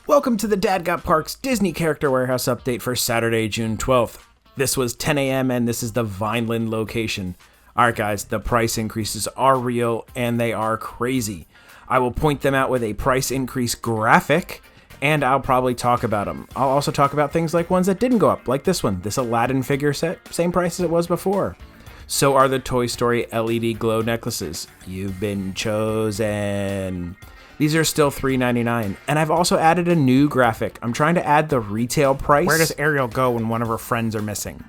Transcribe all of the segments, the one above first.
Welcome to the Dad Got Parks Disney Character Warehouse update for Saturday, June 12th. This was 10 a.m. and this is the Vineland location. Alright guys, the price increases are real and they are crazy. I will point them out with a price increase graphic and I'll probably talk about them. I'll also talk about things like ones that didn't go up, like this one, this Aladdin figure set, same price as it was before. So are the Toy Story LED glow necklaces. You've been chosen. These are still $3.99, and I've also added a new graphic. I'm trying to add the retail price. Where does Ariel go when one of her friends are missing?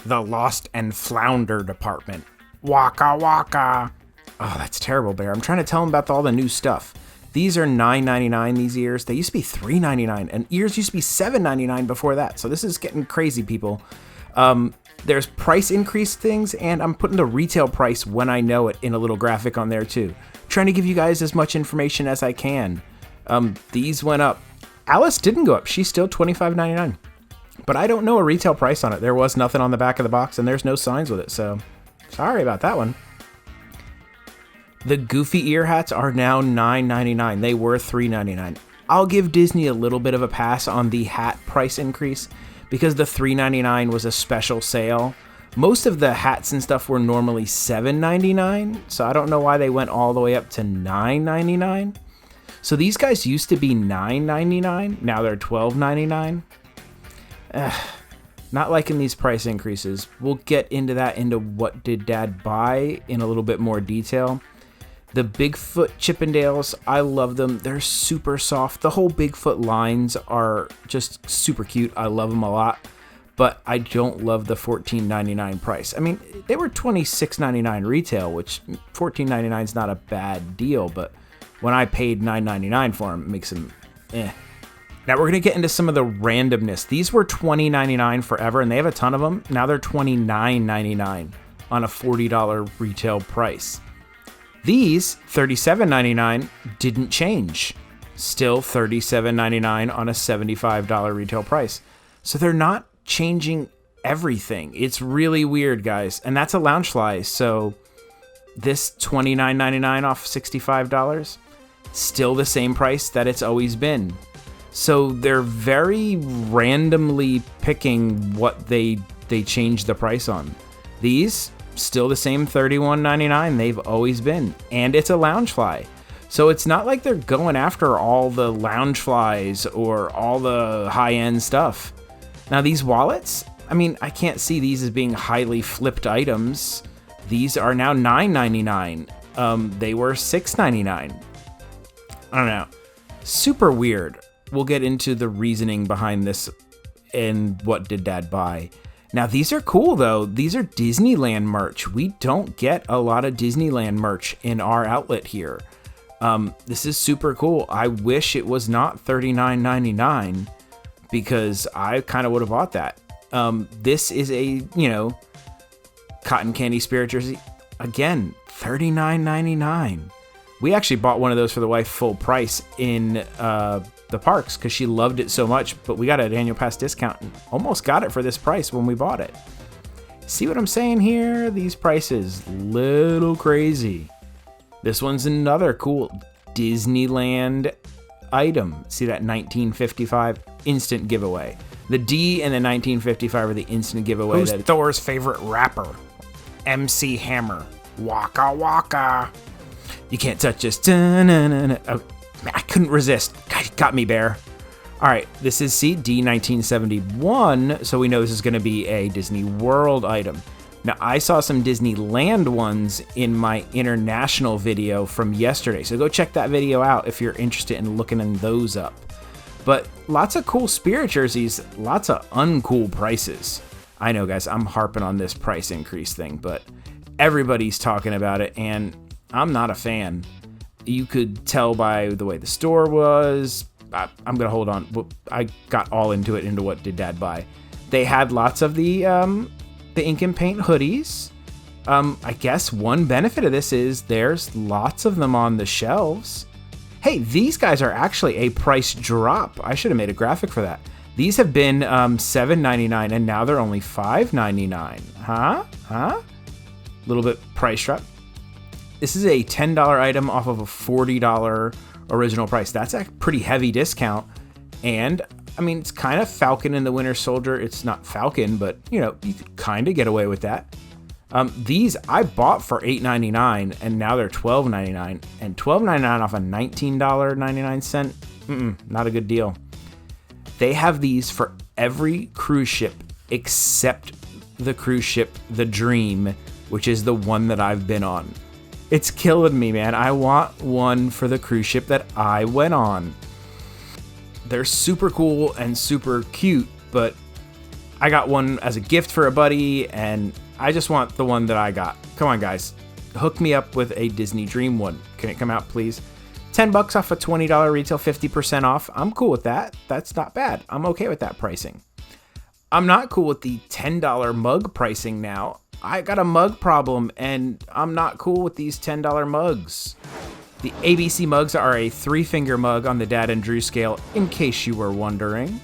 The Lost and Flounder department. Waka waka. Oh, that's terrible, Bear. I'm trying to tell him about all the new stuff. These are $9.99 these ears. They used to be $3.99, and ears used to be $7.99 before that. So this is getting crazy, people. There's price increase things, and I'm putting the retail price when I know it in a little graphic on there too. Trying to give you guys as much information as I can. These went up. Alice didn't go up. She's still $25.99. But I don't know a retail price on it. There was nothing on the back of the box, and there's no signs with it, so sorry about that one. The Goofy ear hats are now $9.99. They were $3.99. I'll give Disney a little bit of a pass on the hat price increase because the $3.99 was a special sale. Most of the hats and stuff were normally $7.99, so I don't know why they went all the way up to $9.99. So these guys used to be $9.99, now they're $12.99. Not liking these price increases. We'll get into that, into what did Dad buy in a little bit more detail. The Bigfoot Chippendales, I love them. They're super soft. The whole Bigfoot lines are just super cute. I love them a lot. But I don't love the $14.99 price. I mean, they were $26.99 retail, which $14.99 is not a bad deal, but when I paid $9.99 for them, it makes them eh. Now we're going to get into some of the randomness. These were $20.99 forever, and they have a ton of them. Now they're $29.99 on a $40 retail price. These, $37.99, didn't change. Still $37.99 on a $75 retail price. So they're not changing everything. It's really weird, guys. And that's a Loungefly, so this $29.99 off $65, still the same price that it's always been. So they're very randomly picking what they change the price on. These, still the same $31.99 they've always been. And it's a Loungefly. So it's not like they're going after all the Loungeflies or all the high-end stuff. Now these wallets, I mean, I can't see these as being highly flipped items. These are now $9.99. They were $6.99. I don't know. Super weird. We'll get into the reasoning behind this and what did Dad buy. Now these are cool though. These are Disneyland merch. We don't get a lot of Disneyland merch in our outlet here. This is super cool. I wish it was not $39.99. Because I kind of would have bought that. This is a, cotton candy spirit jersey. Again, $39.99. We actually bought one of those for the wife full price in the parks because she loved it so much. But we got an annual pass discount and almost got it for this price when we bought it. See what I'm saying here? These prices, little crazy. This one's another cool Disneyland item. See that 1955 instant giveaway. The D and the 1955 are the instant giveaway. Who's Thor's favorite rapper? MC Hammer. Waka waka. You can't touch this. Oh, I couldn't resist. Got me, Bear. All right, this is D 1971, so we know this is going to be a Disney World item. Now, I saw some Disneyland ones in my international video from yesterday, so go check that video out if you're interested in looking in those up. But lots of cool spirit jerseys, lots of uncool prices. I know, guys, I'm harping on this price increase thing, but everybody's talking about it, and I'm not a fan. You could tell by the way the store was. I'm going to hold on. I got all into what did Dad buy. They had lots of the ink and paint hoodies. I guess one benefit of this is there's lots of them on the shelves. Hey, these guys are actually a price drop. I should have made a graphic for that. These have been $7.99 and now they're only $5.99. Huh? Little bit price drop. This is a $10 item off of a $40 original price. That's a pretty heavy discount. And I mean, it's kind of Falcon and the Winter Soldier. It's not Falcon, but you could kind of get away with that. These I bought for $8.99 and now they're $12.99, and $12.99 off a $19.99. Not a good deal. They have these for every cruise ship except the cruise ship, the Dream, which is the one that I've been on. It's killing me, man. I want one for the cruise ship that I went on. They're super cool and super cute, but I got one as a gift for a buddy, and I just want the one that I got. Come on, guys. Hook me up with a Disney Dream one. Can it come out, please? $10 off a $20 retail, 50% off. I'm cool with that. That's not bad. I'm okay with that pricing. I'm not cool with the $10 mug pricing now. I got a mug problem, and I'm not cool with these $10 mugs. The ABC mugs are a 3-finger mug on the Dad and Drew scale, in case you were wondering.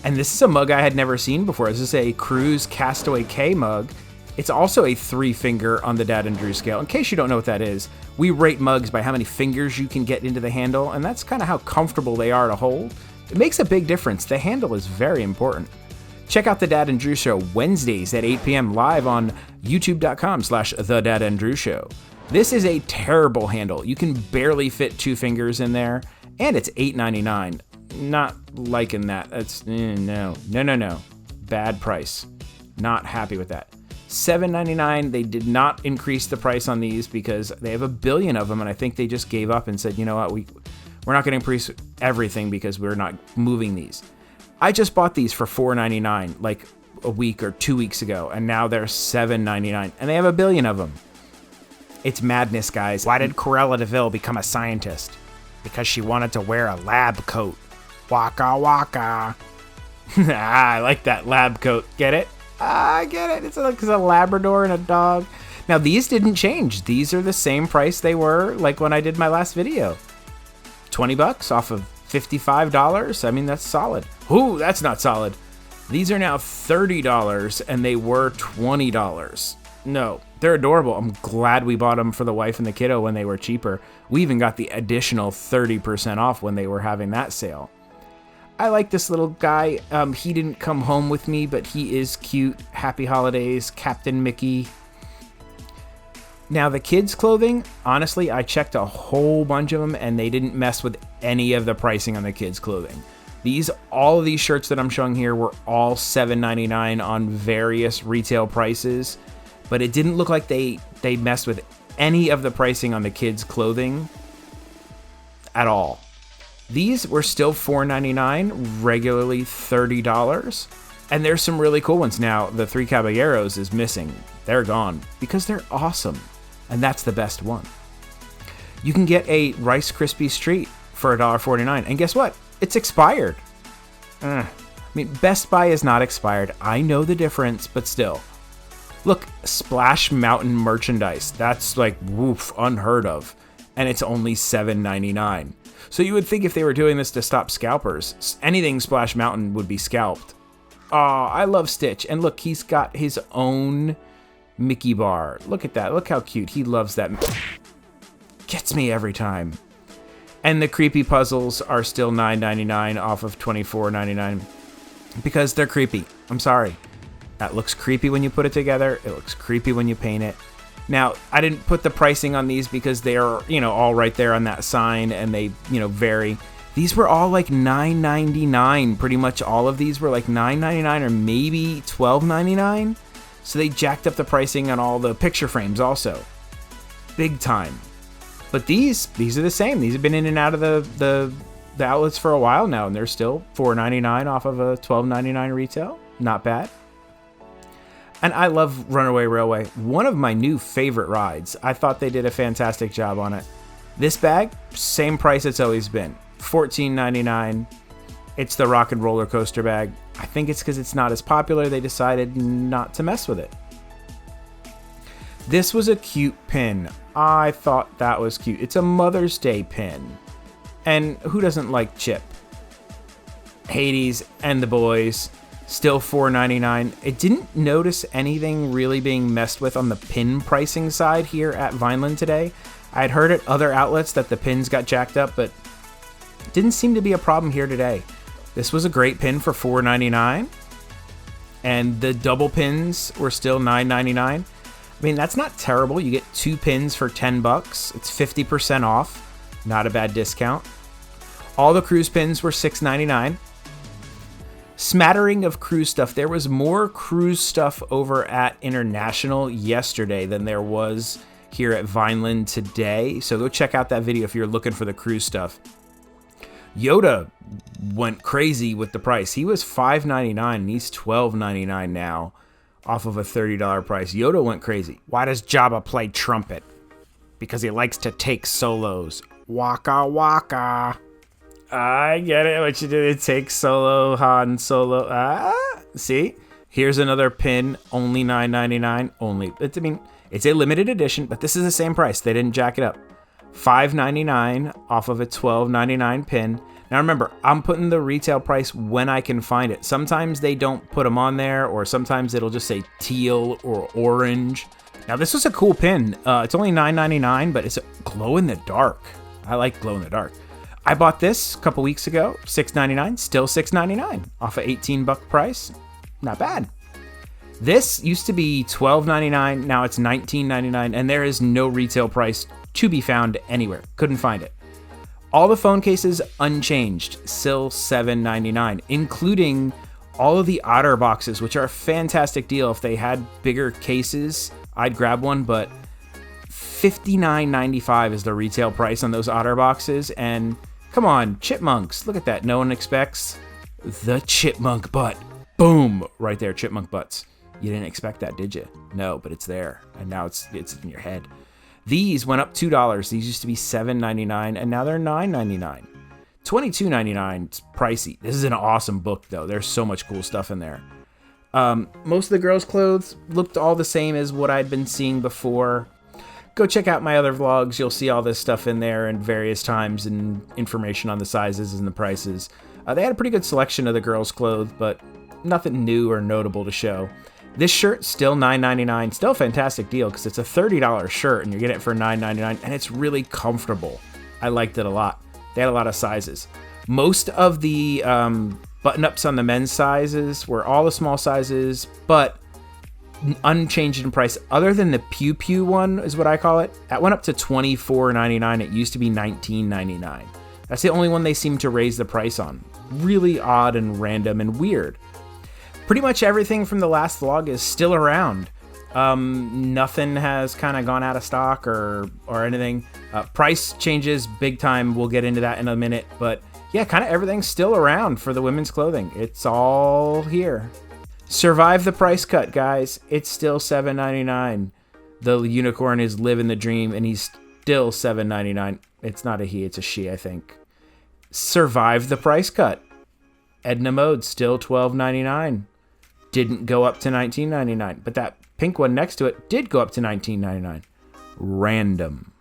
And this is a mug I had never seen before. This is a Cruise Castaway K mug. It's also a 3-finger on the Dad and Drew scale. In case you don't know what that is, we rate mugs by how many fingers you can get into the handle, and that's kind of how comfortable they are to hold. It makes a big difference. The handle is very important. Check out the Dad and Drew Show Wednesdays at 8 p.m. live on youtube.com/The Dad and Drew Show. This is a terrible handle. You can barely fit 2 fingers in there, and it's $8.99. Not liking that. That's no. Bad price. Not happy with that. $7.99. They did not increase the price on these because they have a billion of them, and I think they just gave up and said, you know what, we're not going to increase everything because we're not moving these. I just bought these for $4.99 like a week or 2 weeks ago, and now they're $7.99, and they have a billion of them. It's madness, guys. Why did Cruella de Vil become a scientist? Because she wanted to wear a lab coat. Waka waka. I like that lab coat. Get it? I get it. It's like a Labrador and a dog. Now, these didn't change. These are the same price they were like when I did my last video. $20 off of $55. I mean, that's solid. Ooh, that's not solid. These are now $30 and they were $20. No, they're adorable. I'm glad we bought them for the wife and the kiddo when they were cheaper. We even got the additional 30% off when they were having that sale. I like this little guy. He didn't come home with me, but he is cute. Happy holidays, Captain Mickey. Now, the kids' clothing, honestly, I checked a whole bunch of them, and they didn't mess with any of the pricing on the kids' clothing. All of these shirts that I'm showing here were all $7.99 on various retail prices, but it didn't look like they messed with any of the pricing on the kids' clothing at all. These were still $4.99, regularly $30, and there's some really cool ones. Now, the Three Caballeros is missing. They're gone because they're awesome, and that's the best one. You can get a Rice Krispies treat for $1.49, and guess what? It's expired. I mean, Best Buy is not expired. I know the difference, but still. Look, Splash Mountain merchandise. That's like, woof, unheard of. And it's only $7.99. So you would think if they were doing this to stop scalpers, anything Splash Mountain would be scalped. Oh, I love Stitch. And look, he's got his own Mickey bar. Look at that. Look how cute. He loves that. Gets me every time. And the creepy puzzles are still $9.99 off of $24.99 because they're creepy. I'm sorry. That looks creepy when you put it together. It looks creepy when you paint it. Now, I didn't put the pricing on these because they are, all right there on that sign, and they, vary. These were all like $9.99. Pretty much all of these were like $9.99 or maybe $12.99. So they jacked up the pricing on all the picture frames also. Big time. But these are the same. These have been in and out of the outlets for a while now, and they're still $4.99 off of a $12.99 retail. Not bad. And I love Runaway Railway. One of my new favorite rides. I thought they did a fantastic job on it. This bag, same price it's always been. $14.99. It's the Rock and Roller Coaster bag. I think it's because it's not as popular. They decided not to mess with it. This was a cute pin. I thought that was cute. It's a Mother's Day pin. And who doesn't like Chip? Hades and the boys. Still $4.99. It didn't notice anything really being messed with on the pin pricing side here at Vineland today. I had heard at other outlets that the pins got jacked up, but didn't seem to be a problem here today. This was a great pin for $4.99. And the double pins were still $9.99. I mean, that's not terrible. You get 2 pins for $10. It's 50% off. Not a bad discount. All the cruise pins were $6.99. Smattering of cruise stuff. There was more cruise stuff over at International yesterday than there was here at Vineland today. So go check out that video if you're looking for the cruise stuff. Yoda went crazy with the price. He was $5.99 and he's $12.99 now off of a $30 price. Yoda went crazy. Why does Jabba play trumpet? Because he likes to take solos. Waka waka. I get it. What you did, take solo, Han Solo. See? Here's another pin, only $9.99. It's a limited edition, but this is the same price. They didn't jack it up. $5.99 off of a $12.99 pin. Now remember, I'm putting the retail price when I can find it. Sometimes they don't put them on there, or sometimes it'll just say teal or orange. Now this was a cool pin. It's only $9.99, but it's a glow in the dark. I like glow in the dark. I bought this a couple weeks ago, $6.99, still $6.99 off a $18 price. Not bad. This used to be $12.99, now it's $19.99, and there is no retail price to be found anywhere. Couldn't find it. All the phone cases unchanged, still $7.99, including all of the Otter boxes, which are a fantastic deal. If they had bigger cases, I'd grab one, but $59.95 is the retail price on those Otter boxes. And come on, chipmunks, look at that. No one expects the chipmunk butt. Boom, right there, chipmunk butts. You didn't expect that, did you? No, but it's there, and now it's in your head. These went up $2. These used to be $7.99, and now they're $9.99. $22.99. It's pricey. This is an awesome book, though. There's so much cool stuff in there. Most of the girls' clothes looked all the same as what I'd been seeing before. Go check out my other vlogs. You'll see all this stuff in there and various times and information on the sizes and the prices. They had a pretty good selection of the girls' clothes, but nothing new or notable to show. This shirt, still $9.99. Still a fantastic deal because it's a $30 shirt and you're getting it for $9.99, and it's really comfortable. I liked it a lot. They had a lot of sizes. Most of the button-ups on the men's sizes were all the small sizes, but unchanged in price. Other than the Pew Pew one is what I call it. That went up to $24.99. It used to be $19.99. That's the only one they seem to raise the price on. Really odd and random and weird. Pretty much everything from the last vlog is still around. Nothing has kind of gone out of stock or anything. Price changes big time. We'll get into that in a minute. But yeah, kind of everything's still around for the women's clothing. It's all here. Survive the price cut, guys. It's still $7.99. The unicorn is living the dream, and he's still $7.99. It's not a he, it's a she, I think. Survive the price cut. Edna Mode, still $12.99. Didn't go up to $19.99, but that pink one next to it did go up to $19.99. Random.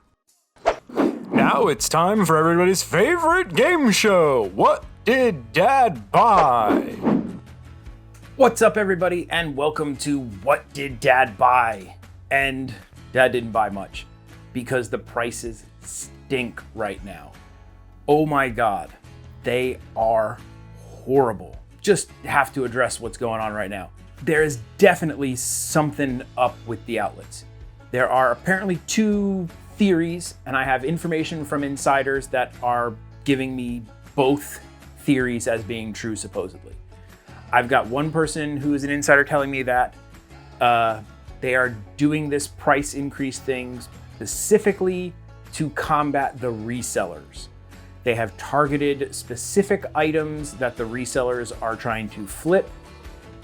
Now it's time for everybody's favorite game show. What did Dad buy? What's up, everybody, and welcome to What Did Dad Buy? And Dad didn't buy much because the prices stink right now. Oh my God, they are horrible. Just have to address what's going on right now. There is definitely something up with the outlets. There are apparently 2 theories, and I have information from insiders that are giving me both theories as being true, supposedly. I've got one person who is an insider telling me that they are doing this price increase thing specifically to combat the resellers. They have targeted specific items that the resellers are trying to flip,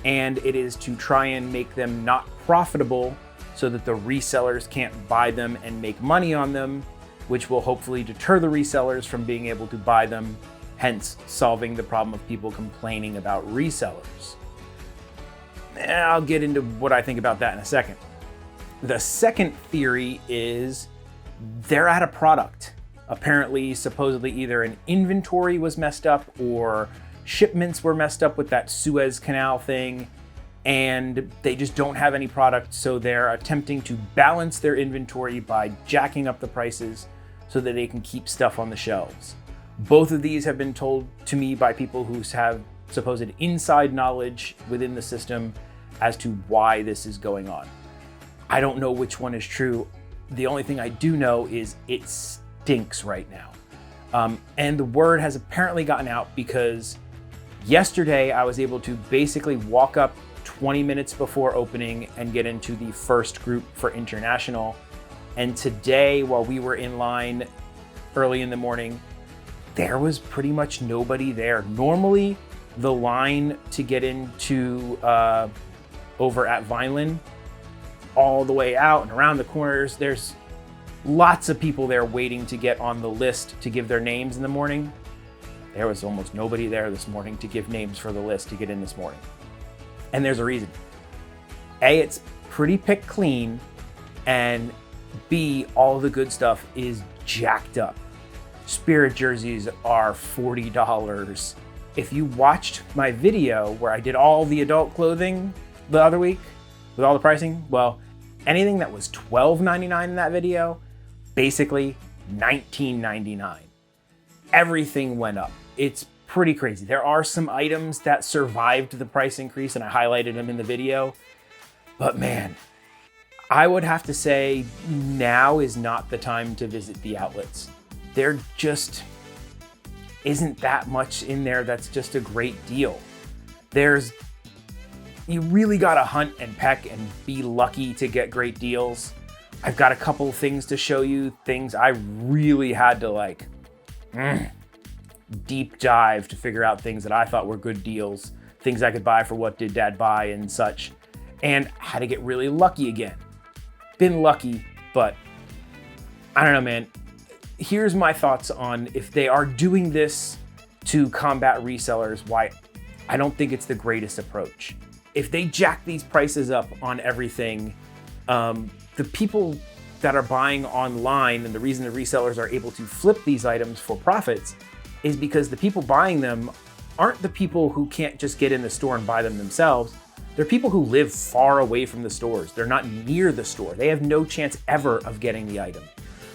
and it is to try and make them not profitable so that the resellers can't buy them and make money on them, which will hopefully deter the resellers from being able to buy them, hence solving the problem of people complaining about resellers. And I'll get into what I think about that in a second. The second theory is they're out of product. Apparently, supposedly either an inventory was messed up or shipments were messed up with that Suez Canal thing, and they just don't have any product, so they're attempting to balance their inventory by jacking up the prices so that they can keep stuff on the shelves. Both of these have been told to me by people who have supposed inside knowledge within the system as to why this is going on. I don't know which one is true. The only thing I do know is it stinks right now. And the word has apparently gotten out because yesterday I was able to basically walk up 20 minutes before opening and get into the first group for international. And today, while we were in line early in the morning, there was pretty much nobody there. Normally, the line to get into over at Vineland, all the way out and around the corners, there's lots of people there waiting to get on the list to give their names in the morning. There was almost nobody there this morning to give names for the list to get in this morning. And there's a reason. A, it's pretty picked clean, and B, all the good stuff is jacked up. Spirit jerseys are $40. If you watched my video where I did all the adult clothing the other week with all the pricing, well, anything that was $12.99 in that video, basically $19.99. Everything went up. It's pretty crazy. There are some items that survived the price increase, and I highlighted them in the video. But man, I would have to say now is not the time to visit the outlets. There just isn't that much in there that's just a great deal. You really gotta hunt and peck and be lucky to get great deals. I've got a couple things to show you, things I really had to deep dive to figure out things that I thought were good deals, things I could buy for What Did Dad Buy and such, and had to get really lucky again. Been lucky, but I don't know, man. Here's my thoughts on if they are doing this to combat resellers, why I don't think it's the greatest approach. If they jack these prices up on everything, the people that are buying online, and the reason the resellers are able to flip these items for profits is because the people buying them aren't the people who can't just get in the store and buy them themselves. They're people who live far away from the stores. They're not near the store. They have no chance ever of getting the item.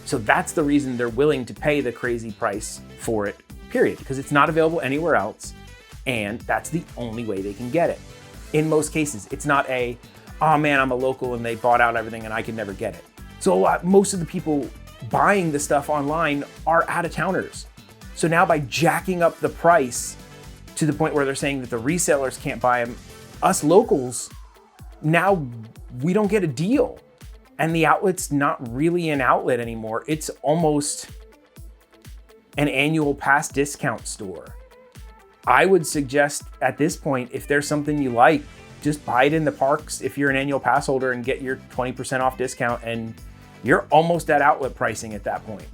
So that's the reason they're willing to pay the crazy price for it, period, because it's not available anywhere else, and that's the only way they can get it. In most cases, it's not oh man, I'm a local and they bought out everything and I can never get it. So most of the people buying the stuff online are out-of-towners. So now by jacking up the price to the point where they're saying that the resellers can't buy them, us locals, now we don't get a deal. And the outlet's not really an outlet anymore. It's almost an annual pass discount store. I would suggest at this point, if there's something you like, just buy it in the parks if you're an annual pass holder and get your 20% off discount, and you're almost at outlet pricing at that point.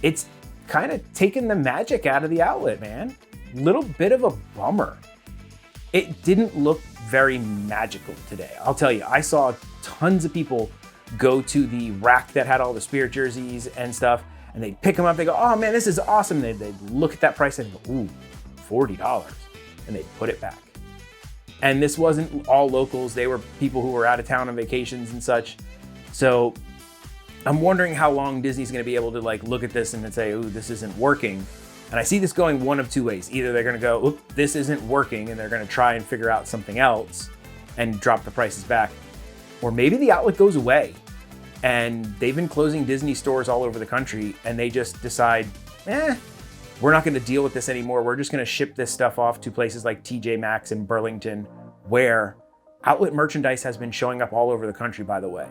It's kind of taken the magic out of the outlet, man. Little bit of a bummer. It didn't look very magical today. I'll tell you, I saw tons of people go to the rack that had all the Spirit jerseys and stuff, and they'd pick them up. They go, oh man, this is awesome. They'd look at that price and go, ooh, $40. And they'd put it back. And this wasn't all locals. They were people who were out of town on vacations and such. So I'm wondering how long Disney's going to be able to look at this and then say, ooh, this isn't working. And I see this going one of two ways. Either they're going to go, oop, this isn't working, and they're going to try and figure out something else and drop the prices back. Or maybe the outlet goes away and they've been closing Disney stores all over the country and they just decide, we're not going to deal with this anymore. We're just going to ship this stuff off to places like TJ Maxx and Burlington, where outlet merchandise has been showing up all over the country, by the way.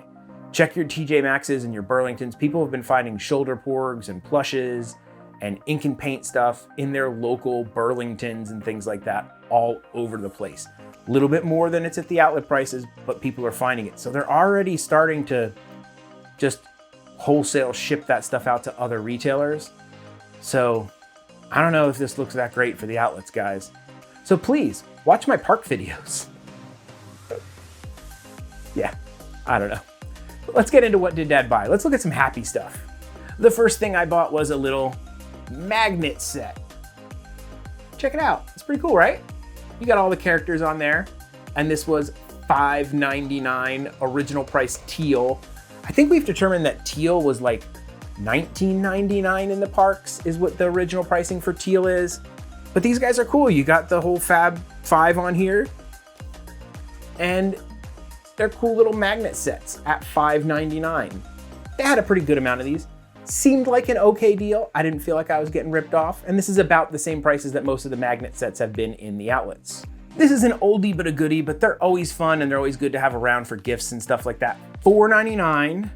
Check your TJ Maxx's and your Burlingtons. People have been finding shoulder porgs and plushes and ink and paint stuff in their local Burlingtons and things like that all over the place. A little bit more than it's at the outlet prices, but people are finding it. So they're already starting to just wholesale ship that stuff out to other retailers. So I don't know if this looks that great for the outlets, guys. So please, watch my park videos. Yeah, I don't know. But let's get into What Did Dad Buy? Let's look at some happy stuff. The first thing I bought was a little magnet set. Check it out. It's pretty cool, right? You got all the characters on there. And this was $5.99, original price teal. I think we've determined that teal was $19.99 in the Parks is what the original pricing for teal is. But these guys are cool. You got the whole Fab 5 on here. And they're cool little magnet sets at $5.99. They had a pretty good amount of these. Seemed like an okay deal. I didn't feel like I was getting ripped off. And this is about the same prices that most of the magnet sets have been in the outlets. This is an oldie but a goodie, but they're always fun and they're always good to have around for gifts and stuff like that. $4.99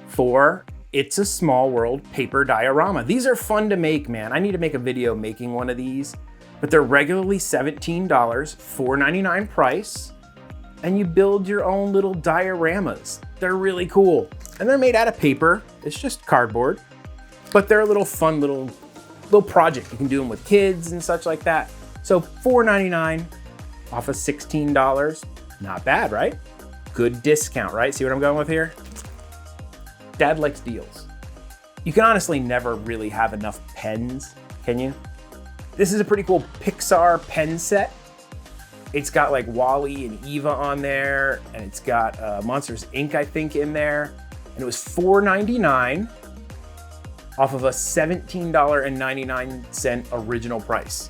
for It's a Small World paper diorama. These are fun to make, man. I need to make a video making one of these, but they're regularly $17, $4.99 price, and you build your own little dioramas. They're really cool. And they're made out of paper. It's just cardboard, but they're a little fun little project. You can do them with kids and such like that. So $4.99 off of $16. Not bad, right? Good discount, right? See what I'm going with here? Dad likes deals. You can honestly never really have enough pens, can you? This is a pretty cool Pixar pen set. It's got like Wall-E and Eva on there, and it's got Monsters Inc., I think, in there. And it was $4.99 off of a $17.99 original price.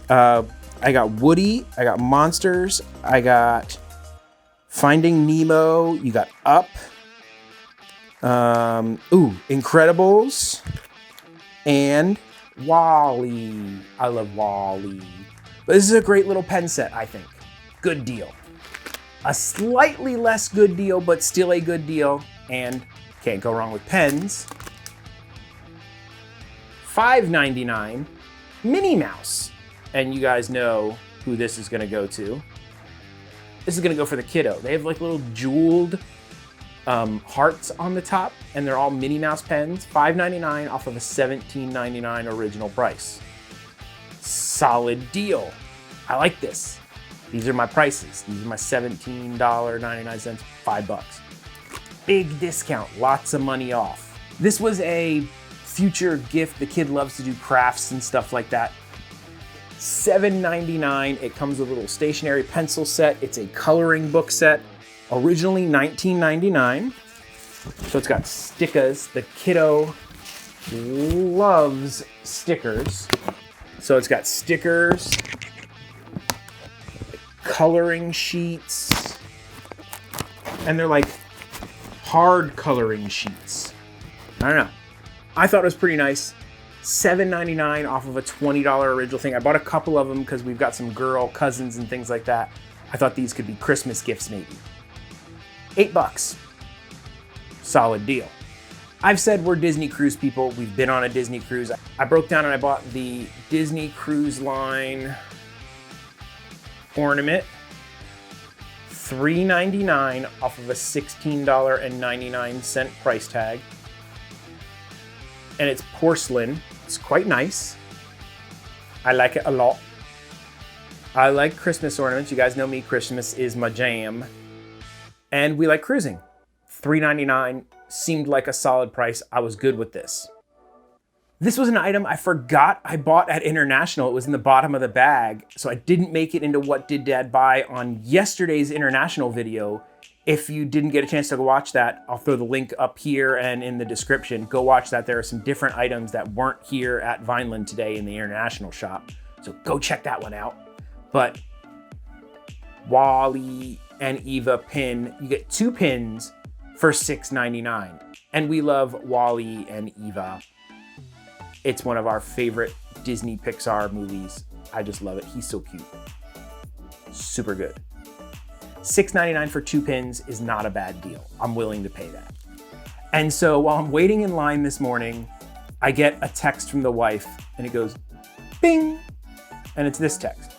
I got Woody, I got Monsters, I got Finding Nemo, you got Up, Incredibles, and Wall-E. I love Wall-E. But this is a great little pen set, I think. Good deal. A slightly less good deal, but still a good deal, and can't go wrong with pens. $5.99 Minnie Mouse. And you guys know who this is gonna go to. This is gonna go for the kiddo. They have like little jeweled hearts on the top, and they're all Minnie Mouse pens. $5.99 off of a $17.99 original price. Solid deal. I like this. These are my prices. These are my $17.99, $5. Big discount, lots of money off. This was a future gift. The kid loves to do crafts and stuff like that. $7.99. It comes with a little stationery pencil set. It's a coloring book set. Originally $19.99. So it's got stickers. The kiddo loves stickers. So it's got stickers, coloring sheets, and they're like hard coloring sheets. I don't know. I thought it was pretty nice. $7.99 off of a $20 original thing. I bought a couple of them because we've got some girl cousins and things like that. I thought these could be Christmas gifts maybe. $8. Solid deal. I've said we're Disney Cruise people. We've been on a Disney cruise. I broke down and I bought the Disney Cruise Line ornament. $3.99 off of a $16.99 price tag. And it's porcelain. It's quite nice. I like it a lot. I like Christmas ornaments. You guys know me, Christmas is my jam. And we like cruising. $3.99 seemed like a solid price. I was good with this. This was an item I forgot I bought at International. It was in the bottom of the bag, so I didn't make it into What Did Dad Buy on yesterday's International video. If you didn't get a chance to go watch that, I'll throw the link up here and in the description. Go watch that. There are some different items that weren't here at Vineland today in the International shop. So go check that one out. But Wall-E and Eva pin, you get 2 pins for $6.99. And we love Wall-E and Eva. It's one of our favorite Disney Pixar movies. I just love it. He's so cute. Super good. $6.99 for 2 pins is not a bad deal. I'm willing to pay that. And so while I'm waiting in line this morning, I get a text from the wife and it goes, bing, and it's this text.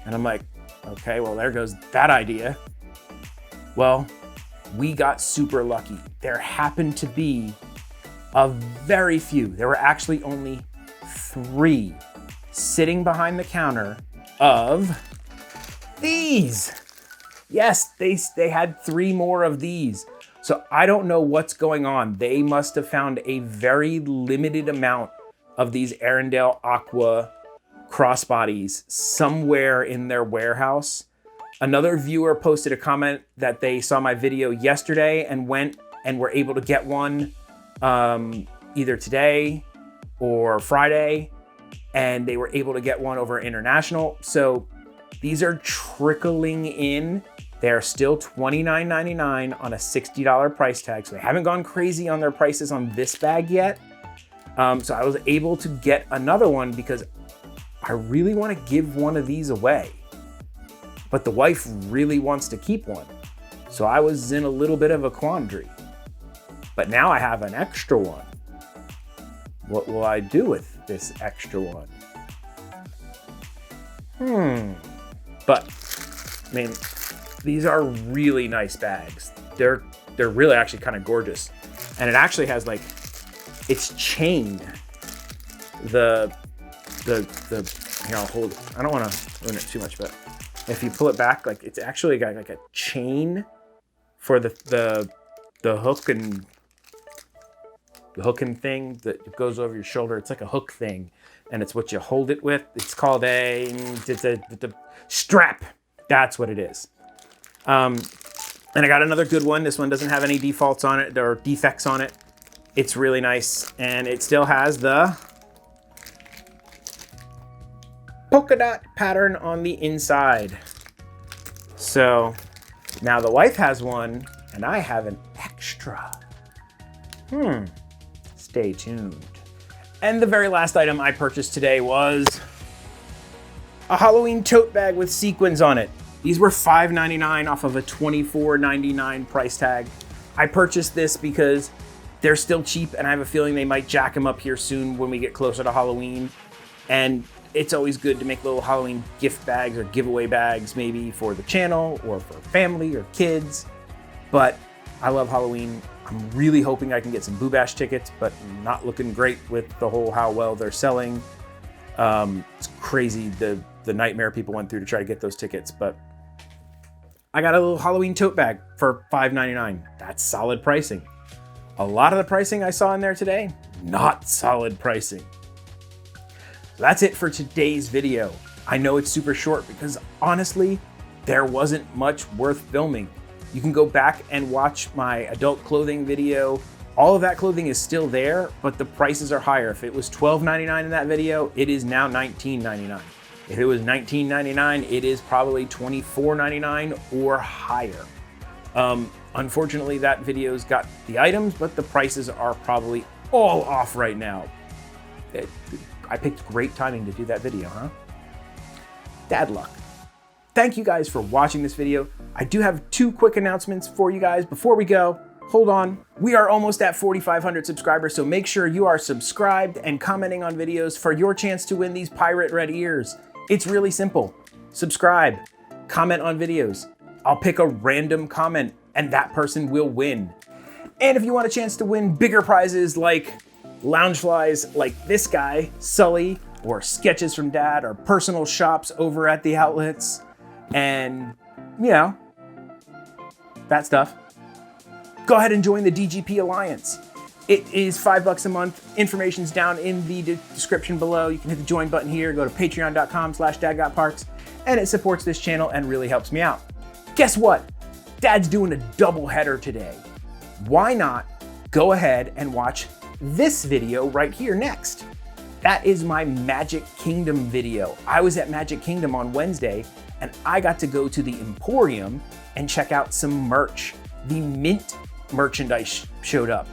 And I'm like, okay, well, there goes that idea. Well, we got super lucky. There happened to be a very few. There were actually only 3 sitting behind the counter of these. Yes, they had 3 more of these. So I don't know what's going on. They must have found a very limited amount of these Arendale Aqua Crossbodies somewhere in their warehouse. Another viewer posted a comment that they saw my video yesterday and went and were able to get one either today or Friday, and they were able to get one over international. So these are trickling in. They're still $29.99 on a $60 price tag. So they haven't gone crazy on their prices on this bag yet. So I was able to get another one because I really want to give one of these away, but the wife really wants to keep one. So I was in a little bit of a quandary, but now I have an extra one. What will I do with this extra one? But I mean, these are really nice bags. They're really actually kind of gorgeous. And it actually has like, it's chained. Here, I'll hold it. I don't want to ruin it too much, but if you pull it back, like it's actually got like a chain for the hooking thing that goes over your shoulder. It's like a hook thing, and it's what you hold it with. It's called a strap. That's what it is. And I got another good one. This one doesn't have any defaults on it or defects on it. It's really nice, and it still has the polka dot pattern on the inside. So now the wife has one, and I have an extra. Stay tuned. And the very last item I purchased today was a Halloween tote bag with sequins on it. These were $5.99 off of a $24.99 price tag. I purchased this because they're still cheap, and I have a feeling they might jack them up here soon when we get closer to Halloween. And it's always good to make little Halloween gift bags or giveaway bags, maybe for the channel or for family or kids. But I love Halloween. I'm really hoping I can get some Boo Bash tickets, but not looking great with the whole how well they're selling. It's crazy the nightmare people went through to try to get those tickets, but I got a little Halloween tote bag for $5.99. That's solid pricing. A lot of the pricing I saw in there today, not solid pricing. That's it for today's video. I know it's super short because honestly, there wasn't much worth filming. You can go back and watch my adult clothing video. All of that clothing is still there, but the prices are higher. If it was $12.99 in that video, it is now $19.99. If it was $19.99, it is probably $24.99 or higher. Unfortunately, that video's got the items, but the prices are probably all off right now. I picked great timing to do that video, huh? Dad luck. Thank you guys for watching this video. I do have two quick announcements for you guys before we go. Hold on. We are almost at 4,500 subscribers, so make sure you are subscribed and commenting on videos for your chance to win these pirate red ears. It's really simple. Subscribe, comment on videos. I'll pick a random comment and that person will win. And if you want a chance to win bigger prizes like Loungeflies like this guy, Sully, or sketches from Dad, or personal shops over at the outlets, and you know, that stuff, go ahead and join the DGP Alliance. It is $5 a month. Information's down in the description below. You can hit the join button here, go to patreon.com/dadgotparks, and it supports this channel and really helps me out. Guess what? Dad's doing a double header today. Why not go ahead and watch this video right here next? That is my Magic Kingdom video. I was at Magic Kingdom on Wednesday, and I got to go to the Emporium and check out some merch. The Mint merchandise showed up,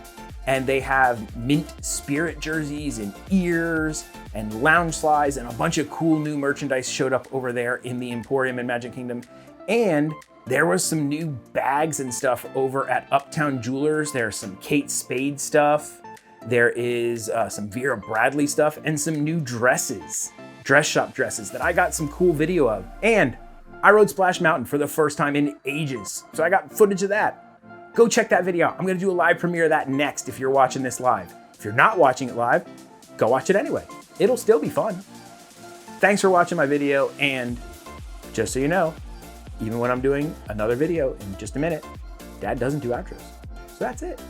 and they have Mint Spirit jerseys and ears and Loungeflies, and a bunch of cool new merchandise showed up over there in the Emporium in Magic Kingdom. And there was some new bags and stuff over at Uptown Jewelers. There's some Kate Spade stuff. There is some Vera Bradley stuff and some new dresses, dress shop dresses that I got some cool video of. And I rode Splash Mountain for the first time in ages, so I got footage of that. Go check that video out. I'm gonna do a live premiere of that next if you're watching this live. If you're not watching it live, go watch it anyway. It'll still be fun. Thanks for watching my video, and just so you know, even when I'm doing another video in just a minute, Dad doesn't do outros. So that's it.